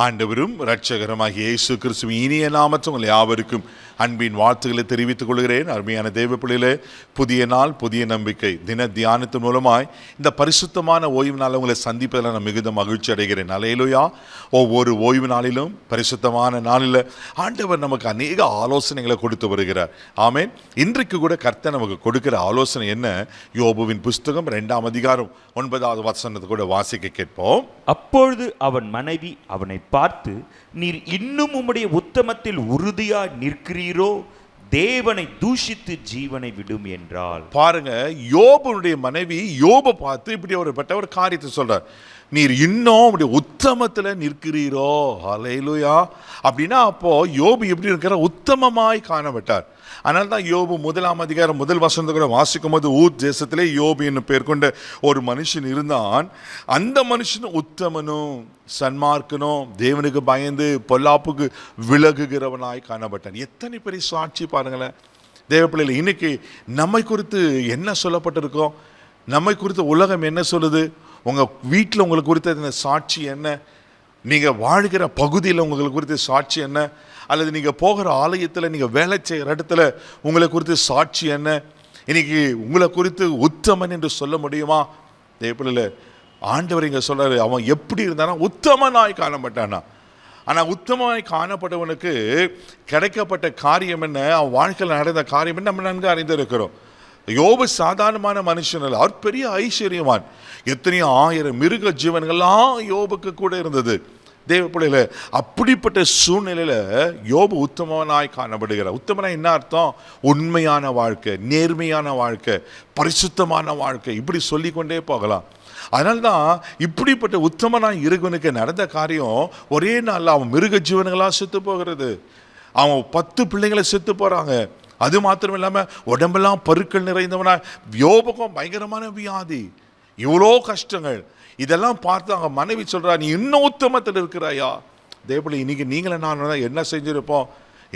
ஆண்டவரும் இரட்சகருமாகிய இயேசு கிறிஸ்துவின் இனிய நாமத்தில் உங்கள் யாவருக்கும் அன்பின் வாழ்த்துக்களை தெரிவித்துக் கொள்கிறேன். அருமையான தேவ பிள்ளைகளே, புதிய நாள் புதிய நம்பிக்கை தின தியானத்தின் மூலமாய் இந்த பரிசுத்தமான ஓய்வு நாளை உங்களை சந்திப்பதில் நான் மிகுந்த மகிழ்ச்சி அடைகிறேன். அல்லேலூயா. ஒவ்வொரு ஓய்வு நாளிலும் பரிசுத்தமான நாளில் ஆண்டவர் நமக்கு அநேக ஆலோசனைகளை கொடுத்து வருகிறார். ஆமேன். இன்றைக்கு கூட கர்த்தர் நமக்கு கொடுக்கிற ஆலோசனை என்ன? யோபுவின் புஸ்தகம் 2ஆம் அதிகாரம் 9வது வசனத்தை கூட வாசிக்க கேட்போம். அப்பொழுது அவன் மனைவி அவனை பார்த்து, நீர் இன்னும் உம்முடைய உத்தமத்தில் உறுதியாய் நிற்கிறீரோ? தேவனை தூஷித்து ஜீவனை விடும் என்றாள். பாருங்க, யோபுடைய மனைவி யோபை பார்த்து இப்படி ஒரு காரியத்தை சொல்றார். நீர் இன்னும் உடைய உத்தமத்துல நிற்கிறீரோ? ஹல்லேலூயா. அப்படின்னா அப்போ யோபு எப்படி இருக்கிற? உத்தமமாய் காணப்பட்டார். அதனால தான் யோபு 1ஆம் அதிகாரம் 1 வசனத்தை கூட வாசிக்கும் போது, ஊர் தேசத்திலே யோபு என்னும் பேர் கொண்ட ஒரு மனுஷன் இருந்தான். அந்த மனுஷன் உத்தமனும் சன்மார்க்கனும் தேவனுக்கு பயந்து பொல்லாப்புக்கு விலகுகிறவனாய் காணப்பட்டான். எத்தனை பெரிய சாட்சி பாருங்களேன் தேவ பிள்ளைகள். இன்னைக்கு நம்மை குறித்து என்ன சொல்லப்பட்டிருக்கோம்? நம்மை குறித்து உலகம் என்ன சொல்லுது? உங்கள் வீட்டில் உங்களுக்கு குறித்த சாட்சி என்ன? நீங்கள் வாழ்கிற பகுதியில் உங்களுக்கு குறித்த சாட்சி என்ன? அல்லது நீங்கள் போகிற ஆலயத்தில், நீங்கள் வேலை செய்கிற இடத்துல உங்களை குறித்து சாட்சி என்ன? இன்னைக்கு உங்களை குறித்து உத்தமன் என்று சொல்ல முடியுமா? தேவப்பிள்ளைல ஆண்டவர் இங்கே சொல்கிறாரு, அவன் எப்படி இருந்தானா உத்தமனாய் காணப்பட்டானா. ஆனால் உத்தமனாய் காணப்பட்டவனுக்கு கிடைக்கப்பட்ட காரியம் என்ன? அவன் வாழ்க்கையில் நடந்த காரியம் என்ன? நம்ம நன்கு அறிந்திருக்கிறோம். யோபு சாதாரணமான மனுஷன் அல்ல, அவர் பெரிய ஐஸ்வர்யவான். எத்தனையோ 1000 மிருக ஜீவன்கள்லாம் யோபுக்கு கூட இருந்தது. தேவ பிள்ளைகள, அப்படிப்பட்ட சூழ்நிலையில யோபு உத்தமனாய் காணப்படுகிறார். உத்தமனாய் என்ன அர்த்தம்? உண்மையான வாழ்க்கை, நேர்மையான வாழ்க்கை, பரிசுத்தமான வாழ்க்கை, இப்படி சொல்லிக்கொண்டே போகலாம். அதனால்தான் இப்படிப்பட்ட உத்தமனாய் இருக்கவனுக்கு நடந்த காரியம் ஒரே நாளில் அவன் மிருக ஜீவன்களாக செத்து போகிறது. அவன் 10 பிள்ளைங்களை செத்து போறாங்க. அது மாத்திரம் இல்லாமல் உடம்பெல்லாம் பருக்கள் நிறைந்தவனா. யோபுக்கும் பயங்கரமான வியாதி, இவ்வளோ கஷ்டங்கள். இதெல்லாம் பார்த்து அவங்க மனைவி சொல்றா, நீ இன்னும் உத்தமத்தில் இருக்கிறாயா? தேவப்பிள்ளை, இன்னைக்கு நீங்களே நான் என்ன செஞ்சிருப்போம்?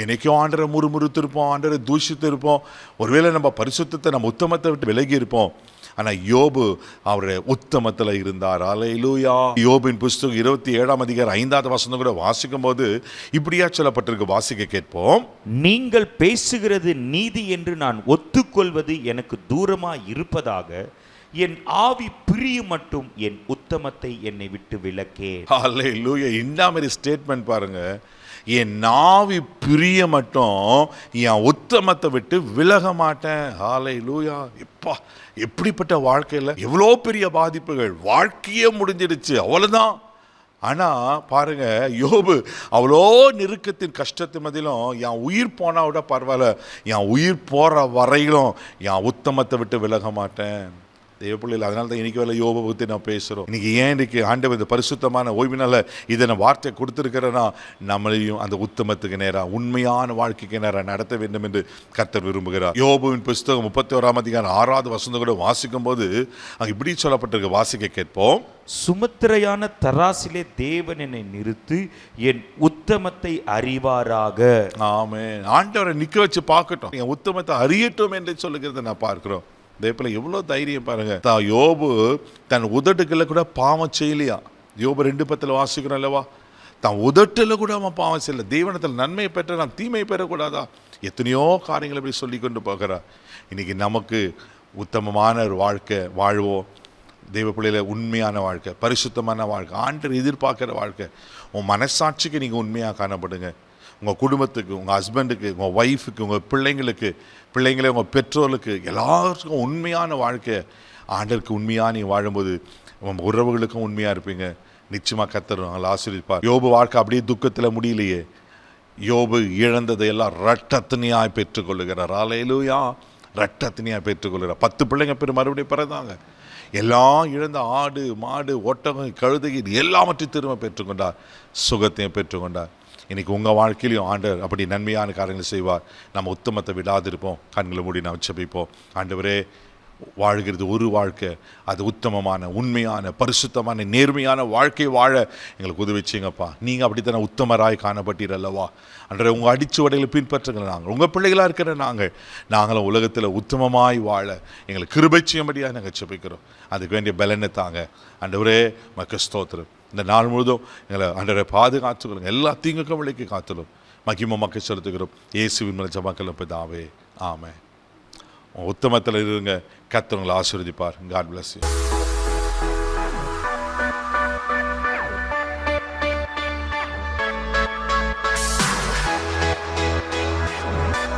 என்னைக்கும் ஆண்டரை முறுமுறுத்திருப்போம், ஆண்டரை தூஷித்து இருப்போம். ஒருவேளை நம்ம பரிசுத்தத்தை, நம்ம உத்தமத்தை விட்டு விலகி இருப்போம். ஆனால் யோபு அவருடைய உத்தமத்தில் இருந்தார். அல்லேலூயா. யோபின் புஸ்தகம் 27ஆம் அதிகாரம் 5வது வசனம் கூட வாசிக்கும் போது இப்படியா சொல்லப்பட்டிருக்கு. வாசிக்க கேட்போம். நீங்கள் பேசுகிறது நீதி என்று நான் ஒத்துக்கொள்வது எனக்கு தூரமாய் இருப்பதாக என் ஆவி பிரியும் மட்டும் என் உத்தமத்தை என்னை விட்டு விலக்கே. அல்லேலூயா. இந்த மாதிரி ஸ்டேட்மெண்ட் பாருங்க. என் ஆவி பிரிய மட்டும் என் உத்தமத்தை விட்டு விலக மாட்டேன். அல்லேலூயா. எப்பா, எப்படிப்பட்ட வாழ்க்கையில் எவ்வளோ பெரிய பாதிப்புகள், வாழ்க்கையே முடிஞ்சிடுச்சு, அவ்வளோதான். ஆனால் பாருங்க, யோபு அவ்வளோ நெருக்கத்தின் கஷ்டத்தின் மதியிலும் என் உயிர் போனால் விட பரவாயில்ல, என் உயிர் போகிற வரையிலும் என் உத்தமத்தை விட்டு விலக மாட்டேன். தேவ பிள்ளைகள், அதனால தான் இன்னைக்கு வேலை யோபை பற்றி நான் பேசுகிறோம். இன்னைக்கு ஏன் இன்னைக்கு ஆண்டவர் இந்த பரிசுத்தமான ஓய்வினால இதை நான் வார்த்தை கொடுத்துருக்கிறேன்னா, நம்மளையும் அந்த உத்தமத்துக்கு நேராக, உண்மையான வாழ்க்கைக்கு நேராக நடத்த வேண்டும் என்று கர்த்தர் விரும்புகிறார். யோபுவின் புஸ்தகம் 31ஆம் அதிகாரம் 6வது வசனம் கூட வாசிக்கும் போது அங்கே இப்படி சொல்லப்பட்டிருக்கு. வாசிக்க கேட்போம். சுமத்திரையான தராசிலே தேவன் என்னை நிறுத்து, என் உத்தமத்தை அறிவாராக. ஆமென். ஆண்டவரை நிற்க வச்சு பார்க்கட்டும், என் உத்தமத்தை அறியட்டும் என்று சொல்லுகிறத நான் பார்க்கிறோம். தேவப்பிள்ளை, எவ்வளோ தைரியம் பாருங்க. யோபு தன் உதட்டுக்களை கூட பாவம் செய்யலையா? யோபு 2:10 வாசிக்கிறோம் அல்லவா? தான் உதட்டில் கூட அவன் பாவம் செய்யல. தேவனத்தில் நன்மையை பெற்ற நான் தீமையை பெறக்கூடாதா? எத்தனையோ காரியங்களை இப்படி சொல்லி கொண்டு போகிறா. இன்னைக்கு நமக்கு உத்தமமான ஒரு வாழ்க்கை வாழ்வோம். தேவ பிள்ளையில உண்மையான வாழ்க்கை, பரிசுத்தமான வாழ்க்கை, ஆண்டவர் எதிர்பார்க்குற வாழ்க்கை. உன் மனசாட்சிக்கு நீங்கள் உண்மையாக காணப்படுங்க. உங்கள் குடும்பத்துக்கு, உங்கள் ஹஸ்பண்டுக்கு, உங்கள் ஒய்ஃபுக்கு, உங்கள் பிள்ளைங்களே உங்கள் பெற்றோர்களுக்கு, எல்லாருக்கும் உண்மையான வாழ்க்கை. ஆண்டருக்கு உண்மையாக நீ வாழும்போது உங்கள் உறவுகளுக்கும் உண்மையாக இருப்பீங்க. நிச்சயமாக கர்த்தர் அவங்களை ஆசீர்வதிப்பார். யோபு வாழ்க்கை அப்படியே துக்கத்தில் முடியலையே. யோபு இழந்ததை எல்லாம் இரட்டத்தனையாய் பெற்றுக்கொள்ளுகிறார். அல்லேலூயா. இரட்டத்தனையாய் பெற்றுக்கொள்கிறார். 10 பிள்ளைங்க பேர் மறுபடியும் பிறந்தாங்க. எல்லாம் இழந்த ஆடு, மாடு, ஒட்டகம், கழுதை எல்லாவற்றையும் திரும்ப பெற்றுக்கொண்டார். சுகத்தையும் பெற்றுக்கொண்டார். இன்னைக்கு உங்கள் வாழ்க்கையிலையும் ஆண்டவர் அப்படி நன்மையான காரியங்களை செய்வார். நம்ம உத்தமத்தை விடாதிருப்போம். கண்களை மூடி நாம் ஜெபிப்போம். ஆண்டவரே, வாழ்கிறது ஒரு வாழ்க்கை, அது உத்தமமான, உண்மையான, பரிசுத்தமான, நேர்மையான வாழ்க்கை வாழ எங்களுக்கு உதவி செய்யுங்கப்பா. நீங்கள் அப்படித்தானே உத்தமராய் காணப்பட்டீர் அல்லவா? அன்றைய உங்கள் அடிச்சுவடைகளை பின்பற்றுங்கள். நாங்கள் உங்கள் பிள்ளைகளாக இருக்கிற நாங்களும் உலகத்தில் உத்தமமாய் வாழ எங்களுக்கு கிருபை செய்யும்படியாக நாங்கள் ஜெபிக்கிறோம். அதுக்கு வேண்டிய பலனை தாங்க ஆண்டவரே. மக்கு ஸ்தோத்திரம். இந்த நாள் முழுதும் எங்களை ஆண்டவரை பாதுகாத்துக்கொள்ளுங்க, எல்லா தீங்குக்கும் விலைக்கு காத்துலும் மகிமை மக்கள் செலுத்துகிறோம் இயேசுவின் மேல் ஜெபங்கள் பிதாவே, ஆமென். உத்தமத்தில் இருங்க, கர்த்தர் உங்களை ஆசீர்வதிப்பார். God bless you.